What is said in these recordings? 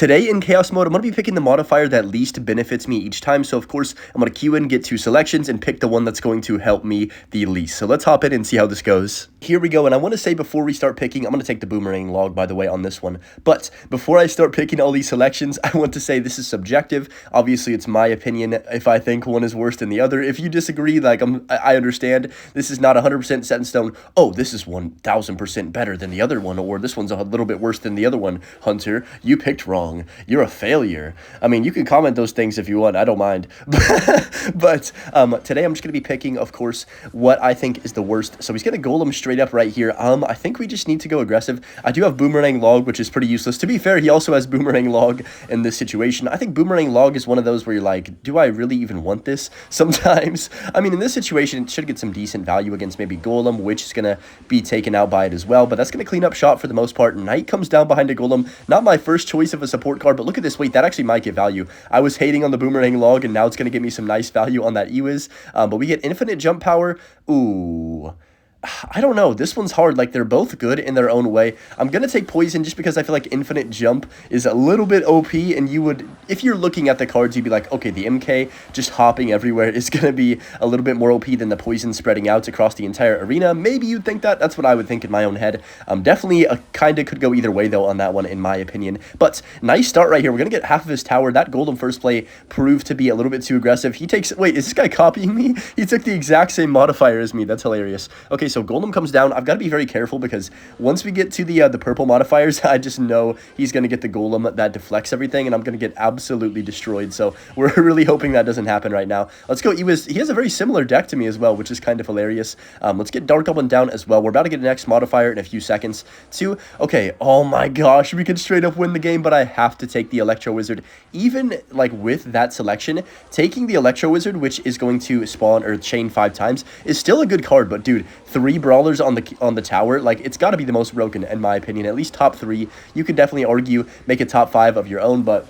Today in Chaos Mode, I'm going to be picking the modifier that least benefits me each time. So, of course, I'm going to queue in, get 2 selections, and pick the one that's going to help me the least. So let's hop in and see how this goes. Here we go, and I want to say before we start picking, I'm going to take the boomerang log, by the way, on this one. But before I start picking all these selections, I want to say this is subjective. Obviously, it's my opinion if I think one is worse than the other. If you disagree, like, I understand. This is not 100% set in stone. Oh, this is 1,000% better than the other one, or this one's a little bit worse than the other one. Hunter, you picked wrong. You're a failure. I mean, you can comment those things if you want. I don't mind. But today I'm just going to be picking, of course, what I think is the worst. So he's going to golem straight up right here. I think we just need to go aggressive. I do have boomerang log, which is pretty useless. To be fair, he also has boomerang log in this situation. I think boomerang log is one of those where you're like, do I really even want this? Sometimes. I mean, in this situation, it should get some decent value against maybe golem, which is going to be taken out by it as well. But that's going to clean up shot for the most part. Knight comes down behind a golem. Not my first choice of a support card, but look at this. Wait, that actually might get value. I was hating on the boomerang log, and now it's going to give me some nice value on that Ewiz. But we get infinite jump power. Ooh. I don't know. This one's hard. Like, they're both good in their own way. I'm going to take poison just because I feel like infinite jump is a little bit OP, and you would, if you're looking at the cards, you'd be like, okay, the MK just hopping everywhere is going to be a little bit more OP than the poison spreading out across the entire arena. Maybe you'd think that. That's what I would think in my own head. Definitely kind of could go either way, though, on that one, in my opinion. But nice start right here. We're going to get half of his tower. That golem first play proved to be a little bit too aggressive. He takes, wait, is this guy copying me? He took the exact same modifier as me. That's hilarious. Okay, so golem comes down. I've got to be very careful because once we get to the purple modifiers, I just know he's going to get the golem that deflects everything, and I'm going to get absolutely destroyed. So we're really hoping that doesn't happen right now. Let's go. He has a very similar deck to me as well, which is kind of hilarious. Let's get Dark Goblin down as well. We're about to get an X modifier in a few seconds. Okay, oh my gosh, we could straight up win the game, but I have to take the Electro Wizard. Even like with that selection, taking the Electro Wizard, which is going to spawn or chain 5 times, is still a good card. But dude, 3 brawlers on the tower, like, it's got to be the most broken in my opinion. At least top 3. You could definitely argue make a top 5 of your own, but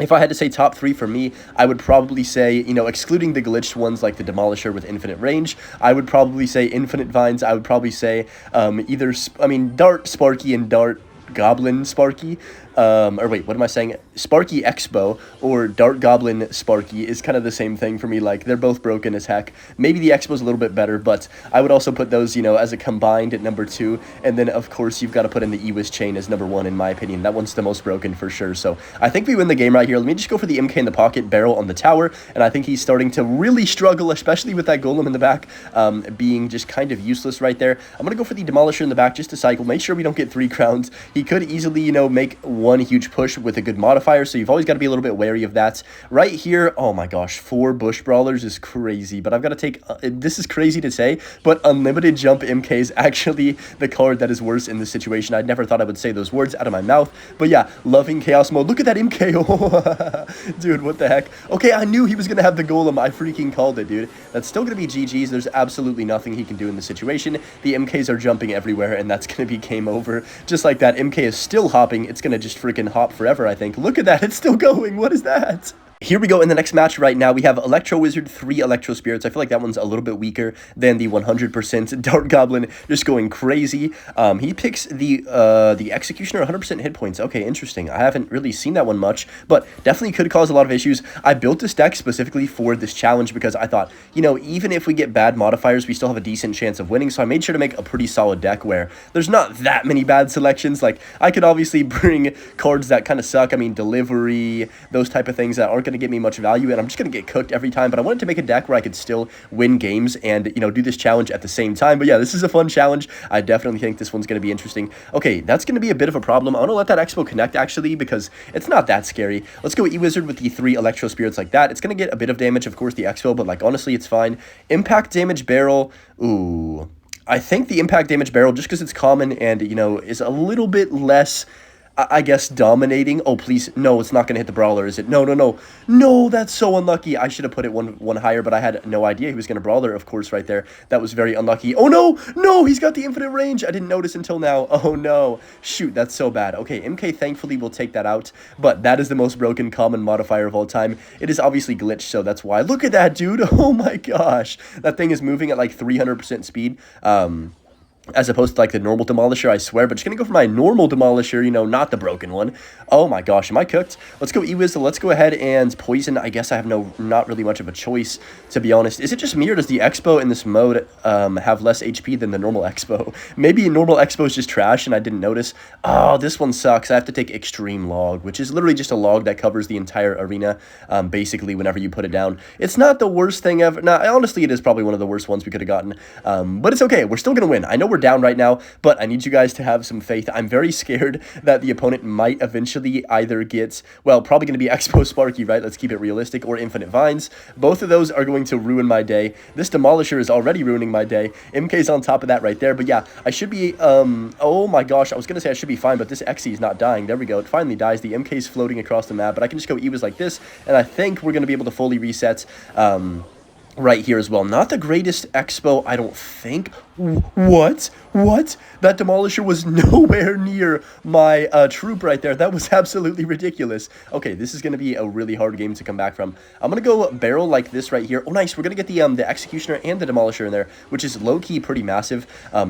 if I had to say top 3 for me, I would probably say, you know, excluding the glitched ones like the Demolisher with infinite range, I would probably say Infinite Vines. I would probably say Dart Sparky and Dart Goblin Sparky. Or wait, what am I saying? Sparky Expo or Dart Goblin Sparky is kind of the same thing for me. Like, they're both broken as heck. Maybe the Expo's a little bit better, but I would also put those, you know, as a combined at number 2. And then, of course, you've got to put in the Ewiz chain as number 1, in my opinion. That one's the most broken for sure. So I think we win the game right here. Let me just go for the MK in the pocket, barrel on the tower. And I think he's starting to really struggle, especially with that golem in the back being just kind of useless right there. I'm going to go for the Demolisher in the back just to cycle. Make sure we don't get 3 crowns. He could easily, you know, make one huge push with a good modifier, so you've always got to be a little bit wary of that. Right here, oh my gosh, 4 bush brawlers is crazy, but I've got to take, this is crazy to say, but unlimited jump MK is actually the card that is worse in this situation. I never thought I would say those words out of my mouth, but yeah, loving Chaos Mode. Look at that MK. Oh, dude, what the heck? Okay, I knew he was going to have the golem. I freaking called it, dude. That's still going to be GG's. There's absolutely nothing he can do in this situation. The MKs are jumping everywhere, and that's going to be game over. Just like that, MK is still hopping. It's going to just freaking hop forever, I think. Look at that. It's still going. What is that? Here we go in the next match right now. We have Electro Wizard, 3 Electro Spirits. I feel like that one's a little bit weaker than the 100%. Dart Goblin just going crazy. He picks the Executioner, 100% hit points. Okay, interesting. I haven't really seen that one much, but definitely could cause a lot of issues. I built this deck specifically for this challenge because I thought, you know, even if we get bad modifiers, we still have a decent chance of winning. So I made sure to make a pretty solid deck where there's not that many bad selections. Like, I could obviously bring cards that kind of suck. I mean, Delivery, those type of things that aren't going to get me much value, and I'm just going to get cooked every time. But I wanted to make a deck where I could still win games and, you know, do this challenge at the same time. But yeah, this is a fun challenge. I definitely think this one's going to be interesting. Okay, that's going to be a bit of a problem. I want to let that Expo connect, actually, because it's not that scary. Let's go E-Wizard with the 3 Electro Spirits like that. It's going to get a bit of damage, of course, the Expo, but, like, honestly, it's fine. Impact damage barrel. Ooh. I think the impact damage barrel, just because it's common and, you know, is a little bit less, I guess, dominating. Oh, please. No, it's not going to hit the brawler, is it? No, no, no. No, that's so unlucky. I should have put it one higher, but I had no idea he was going to brawler, of course, right there. That was very unlucky. Oh, no. No, he's got the infinite range. I didn't notice until now. Oh, no. Shoot, that's so bad. Okay, MK thankfully will take that out, but that is the most broken common modifier of all time. It is obviously glitched, so that's why. Look at that, dude. Oh, my gosh. That thing is moving at like 300% speed. as opposed to like the normal Demolisher, I swear. But just gonna go for my normal Demolisher, you know, not the broken one. Oh my gosh, am I cooked? Let's go E-Whistle. Let's go ahead and poison. I guess I have not really much of a choice, to be honest. Is it just me, or does the Expo in this mode have less HP than the normal Expo? Maybe normal Expo is just trash and I didn't notice. Oh, this one sucks. I have to take Extreme Log, which is literally just a log that covers the entire arena, basically, whenever you put it down. It's not the worst thing ever. Nah, honestly, it is probably one of the worst ones we could have gotten. But it's okay. We're still gonna win. I know we're down right now, but I need you guys to have some faith. I'm very scared that the opponent might eventually either get, well, probably going to be Expo Sparky, right? Let's keep it realistic, or Infinite Vines. Both of those are going to ruin my day. This Demolisher is already ruining my day. MK's on top of that right there, but yeah, I should be, oh my gosh, I was going to say I should be fine, but this Xe is not dying. There we go. It finally dies. The MK is floating across the map, but I can just go Ewas like this, and I think we're going to be able to fully reset, right here as well. Not the greatest Expo, I don't think. What? What? That Demolisher was nowhere near my troop right there. That was absolutely ridiculous. Okay, this is going to be a really hard game to come back from. I'm going to go barrel like this right here. Oh, nice. We're going to get the Executioner and the Demolisher in there, which is low-key pretty massive.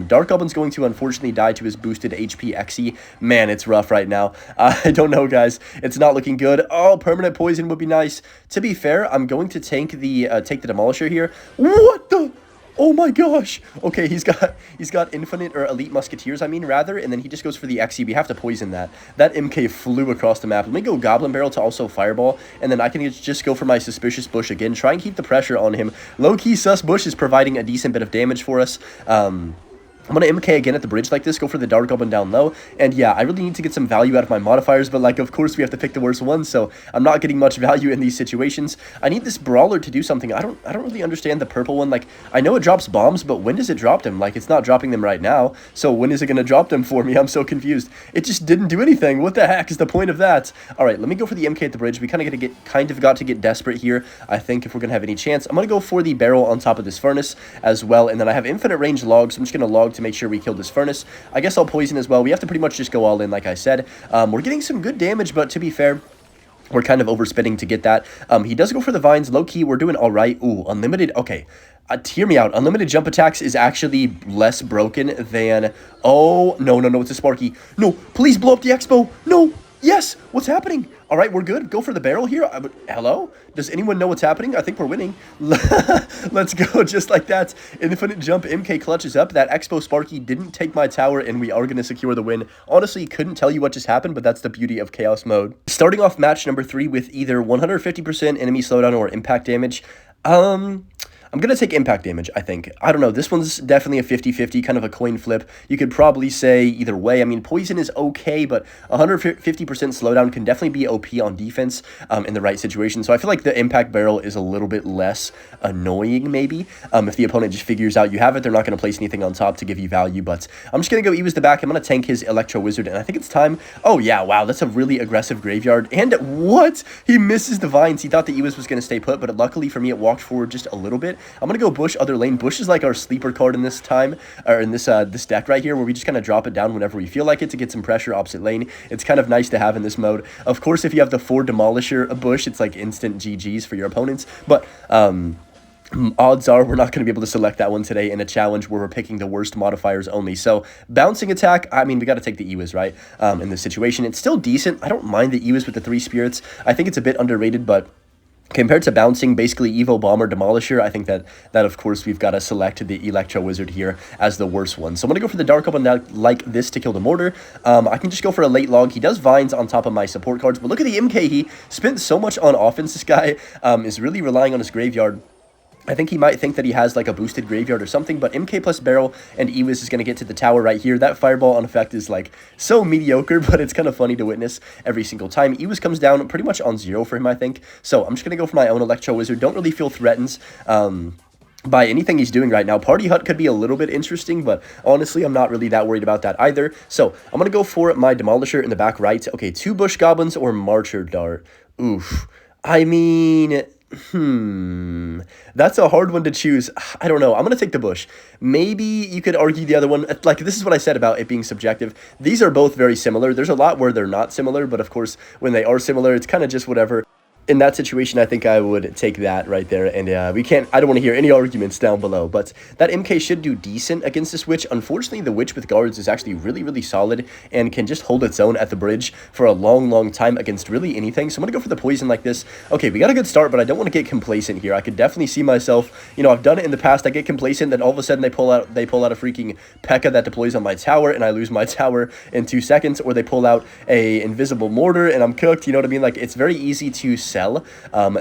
Dark Goblin's going to unfortunately die to his boosted HP Xe. Man, it's rough right now. I don't know, guys. It's not looking good. Oh, permanent poison would be nice. To be fair, I'm going to take the Demolisher here. What the... Oh my gosh. Okay, he's got infinite, or elite musketeers, I mean, rather, and then he just goes for the Xe. We have to poison that. That MK flew across the map. Let me go Goblin Barrel to also Fireball, and then I can just go for my Suspicious Bush again. Try and keep the pressure on him. Low-key Sus Bush is providing a decent bit of damage for us. I'm going to MK again at the bridge like this, go for the Dark Goblin down low, and yeah, I really need to get some value out of my modifiers, but like, of course, we have to pick the worst one, so I'm not getting much value in these situations. I need this Brawler to do something. I don't really understand the purple one. Like, I know it drops bombs, but when does it drop them? Like, it's not dropping them right now, so when is it going to drop them for me? I'm so confused. It just didn't do anything. What the heck is the point of that? All right, let me go for the MK at the bridge. We kind of got to get desperate here, I think, if we're going to have any chance. I'm going to go for the barrel on top of this furnace as well, and then I have infinite range logs, so I'm just going to log to make sure we kill this furnace. I guess I'll poison as well. We have to pretty much just go all in, like I said. We're getting some good damage, but to be fair, we're kind of overspending to get that. He does go for the vines. Low-key, we're doing all right. Ooh, unlimited. Okay. Hear me out. Unlimited jump attacks is actually less broken than... Oh, no, no, no. It's a Sparky. No, please blow up the Expo. No. Yes. What's happening? All right, we're good. Go for the barrel here. Hello? Does anyone know what's happening? I think we're winning. Let's go just like that. Infinite jump. MK clutches up. That Expo Sparky didn't take my tower, and we are going to secure the win. Honestly, couldn't tell you what just happened, but that's the beauty of Chaos Mode. Starting off match number 3 with either 150% enemy slowdown or impact damage. I'm going to take impact damage, I think. I don't know. This one's definitely a 50-50, kind of a coin flip. You could probably say either way. I mean, poison is okay, but 150% slowdown can definitely be OP on defense in the right situation. So I feel like the impact barrel is a little bit less annoying, maybe. If the opponent just figures out you have it, they're not going to place anything on top to give you value. But I'm just going to go Ewas the back. I'm going to tank his Electro Wizard, and I think it's time. Oh, yeah, wow, that's a really aggressive graveyard. And what? He misses the vines. He thought the Ewas was going to stay put, but luckily for me, it walked forward just a little bit. I'm going to go Bush, other lane. Bush is like our sleeper card in this time, or in this this deck right here, where we just kind of drop it down whenever we feel like it to get some pressure opposite lane. It's kind of nice to have in this mode. Of course, if you have the 4 Demolisher Bush, it's like instant GGs for your opponents, but odds are we're not going to be able to select that one today in a challenge where we're picking the worst modifiers only. So bouncing attack, I mean, we got to take the Ewas, right? In this situation, it's still decent. I don't mind the Ewas with the 3 spirits. I think it's a bit underrated, but compared to bouncing, basically Evo Bomber Demolisher, I think that of course we've got to select the Electro Wizard here as the worst one. So I'm going to go for the Dark Goblin like this to kill the Mortar. I can just go for a late log. He does Vines on top of my support cards, but look at the MK. He spent so much on offense. This guy is really relying on his graveyard. I think he might think that he has like a boosted graveyard or something, but MK plus barrel and Ewas is going to get to the tower right here. That fireball on effect is like so mediocre, but it's kind of funny to witness every single time. Ewas comes down pretty much on 0 for him, I think. So I'm just going to go for my own Electro Wizard. Don't really feel threatened by anything he's doing right now. Party Hut could be a little bit interesting, but honestly, I'm not really that worried about that either. So I'm going to go for my Demolisher in the back right. Okay, 2 Bush Goblins or Marcher Dart. Oof. I mean... that's a hard one to choose. I don't know. I'm going to take the Bush. Maybe you could argue the other one. Like, this is what I said about it being subjective. These are both very similar. There's a lot where they're not similar, but of course, when they are similar, it's kind of just whatever. In that situation, I think I would take that right there, and I don't want to hear any arguments down below, but that MK should do decent against this witch. Unfortunately, the witch with guards is actually really, really solid and can just hold its own at the bridge for a long, long time against really anything, so I'm going to go for the poison like this. Okay, we got a good start, but I don't want to get complacent here. I could definitely see myself, you know, I've done it in the past, I get complacent, then all of a sudden they pull out a freaking P.E.K.K.A that deploys on my tower, and I lose my tower in 2 seconds, or they pull out a invisible mortar, and I'm cooked, you know what I mean? Like, it's very easy to sell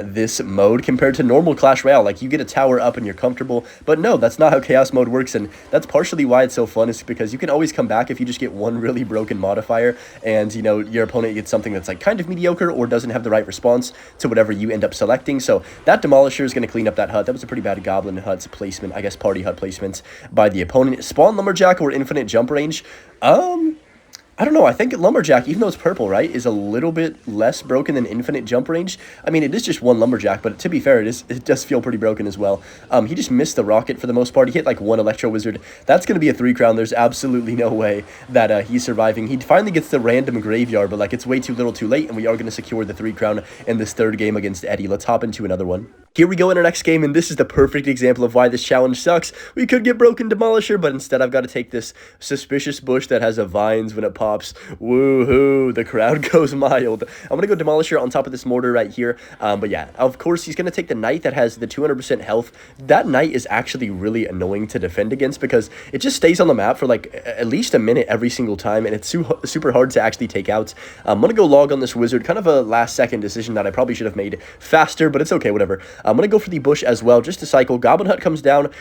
this mode compared to normal Clash Royale. Like, you get a tower up and you're comfortable, but no, that's not how Chaos Mode works, and that's partially why it's so fun, is because you can always come back if you just get one really broken modifier, and, you know, your opponent gets something that's, like, kind of mediocre or doesn't have the right response to whatever you end up selecting. So that Demolisher is going to clean up that hut. That was a pretty bad Goblin hut's placement, I guess party hut placement by the opponent. Spawn Lumberjack or infinite jump range. I don't know, I think Lumberjack, even though it's purple, right, is a little bit less broken than infinite jump range. I mean, it is just one Lumberjack, but to be fair, it does feel pretty broken as well. He just missed the rocket for the most part. He hit like one Electro Wizard. That's going to be a 3 crown. There's absolutely no way that he's surviving. He finally gets the random graveyard, but like it's way too little too late, and we are going to secure the 3 crown in this 3rd game against Eddie. Let's hop into another one. Here we go in our next game, and this is the perfect example of why this challenge sucks. We could get broken Demolisher, but instead I've got to take this suspicious bush that has a vines when it pops. Woohoo, the crowd goes mild. I'm going to go Demolisher on top of this mortar right here. But yeah, of course, he's going to take the Knight that has the 200% health. That Knight is actually really annoying to defend against because it just stays on the map for like at least a minute every single time, and it's super hard to actually take out. I'm going to go log on this wizard, kind of a last-second decision that I probably should have made faster, but it's okay, whatever. I'm going to go for the bush as well, just to cycle. Goblin Hut comes down.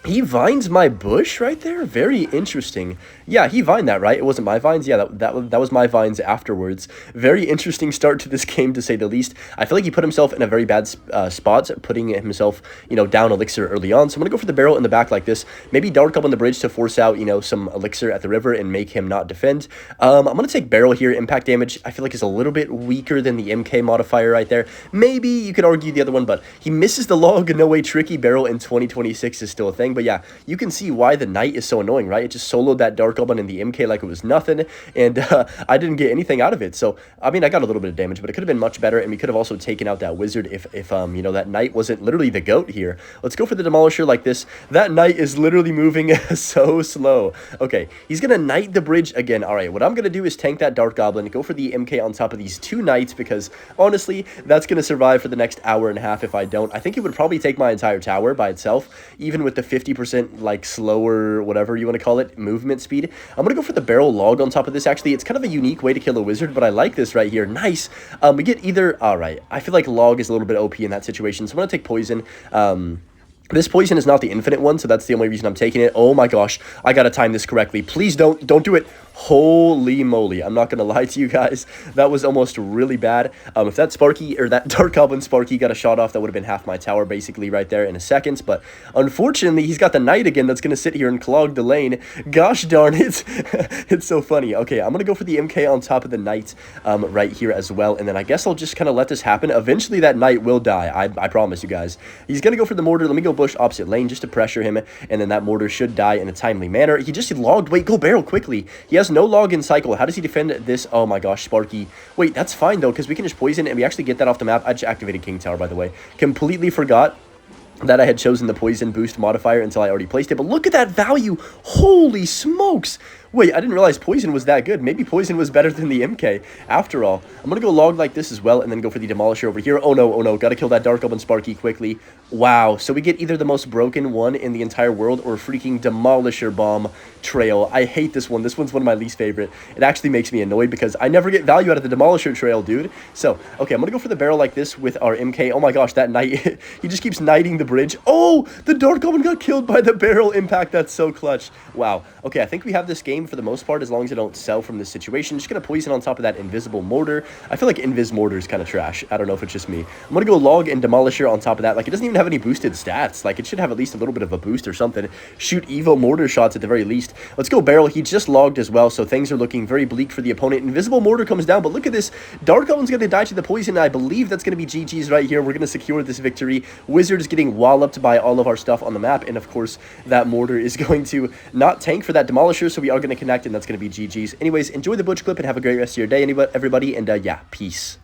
He vines my bush right there? Very interesting. Yeah, he vined that, right? It wasn't my vines? Yeah, that was my vines afterwards. Very interesting start to this game, to say the least. I feel like he put himself in a very bad spot, putting himself, you know, down elixir early on. So I'm going to go for the barrel in the back like this. Maybe Dark up on the bridge to force out, you know, some elixir at the river and make him not defend. I'm going to take barrel here. Impact damage, I feel like, is a little bit weaker than the MK modifier right there. Maybe you could argue the other one, but he misses the log. No way, tricky barrel in 2026 is still a thing. But yeah, you can see why the Knight is so annoying, right? It just soloed that Dark Goblin in the MK like it was nothing, and I didn't get anything out of it. So, I mean, I got a little bit of damage, but it could have been much better, and we could have also taken out that Wizard if you know, that Knight wasn't literally the GOAT here. Let's go for the Demolisher like this. That Knight is literally moving so slow. Okay, he's going to Knight the bridge again. All right, what I'm going to do is tank that Dark Goblin, go for the MK on top of these 2 Knights, because, honestly, that's going to survive for the next hour and a half if I don't. I think it would probably take my entire tower by itself, even with the 50% like slower, whatever you want to call it, movement speed. I'm gonna go for the barrel log on top of this. Actually, it's kind of a unique way to kill a wizard, but I like this right here. Nice. We get either, all right, I feel like log is a little bit OP in that situation, so I'm gonna take poison. This poison is not the infinite one, so that's the only reason I'm taking it. Oh my gosh, I gotta time this correctly. Please don't do it. Holy moly, I'm not gonna lie to you guys, that was almost really bad. If that Sparky, or that Dark Goblin Sparky got a shot off, that would have been half my tower basically right there in a second, but unfortunately, he's got the Knight again that's gonna sit here and clog the lane. Gosh darn it, it's so funny. Okay, I'm gonna go for the MK on top of the Knight right here as well, and then I guess I'll just kind of let this happen. Eventually, that Knight will die, I promise you guys. He's gonna go for the mortar. Let me go bush opposite lane just to pressure him, and then that mortar should die in a timely manner. He just logged. Wait, go barrel quickly. He has no log in cycle. How does he defend this? Oh my gosh, Sparky. Wait, that's fine though, because we can just poison and we actually get that off the map. I just activated King Tower, by the way. Completely forgot that I had chosen the poison boost modifier until I already placed it. But look at that value. Holy smokes. Wait, I didn't realize poison was that good. Maybe poison was better than the MK after all. I'm going to go log like this as well and then go for the Demolisher over here. Oh no, got to kill that Dark Goblin Sparky quickly. Wow, so we get either the most broken one in the entire world or a freaking Demolisher Bomb Trail. I hate this one. This one's one of my least favorite. It actually makes me annoyed because I never get value out of the Demolisher Trail, dude. So, okay, I'm going to go for the barrel like this with our MK. Oh my gosh, that Knight, he just keeps knighting the bridge. Oh, the Dark Goblin got killed by the barrel impact. That's so clutch. Wow. Okay, I think we have this game for the most part, as long as I don't sell from this situation. Just gonna poison on top of that invisible mortar. I feel like invis mortar is kind of trash. I don't know if it's just me. I'm gonna go log and Demolisher on top of that. Like, it doesn't even have any boosted stats. Like, it should have at least a little bit of a boost or something. Shoot Evo mortar shots at the very least. Let's go barrel. He just logged as well, so things are looking very bleak for the opponent. Invisible mortar comes down, but look at this. Dark Goblin's gonna die to the poison, and I believe that's gonna be GG's right here. We're gonna secure this victory. Wizard is getting walloped by all of our stuff on the map, and of course, that mortar is going to not tank for that Demolisher, so we are gonna connect, and that's gonna be GG's. Anyways, enjoy the butch clip and have a great rest of your day, everybody, and yeah, peace.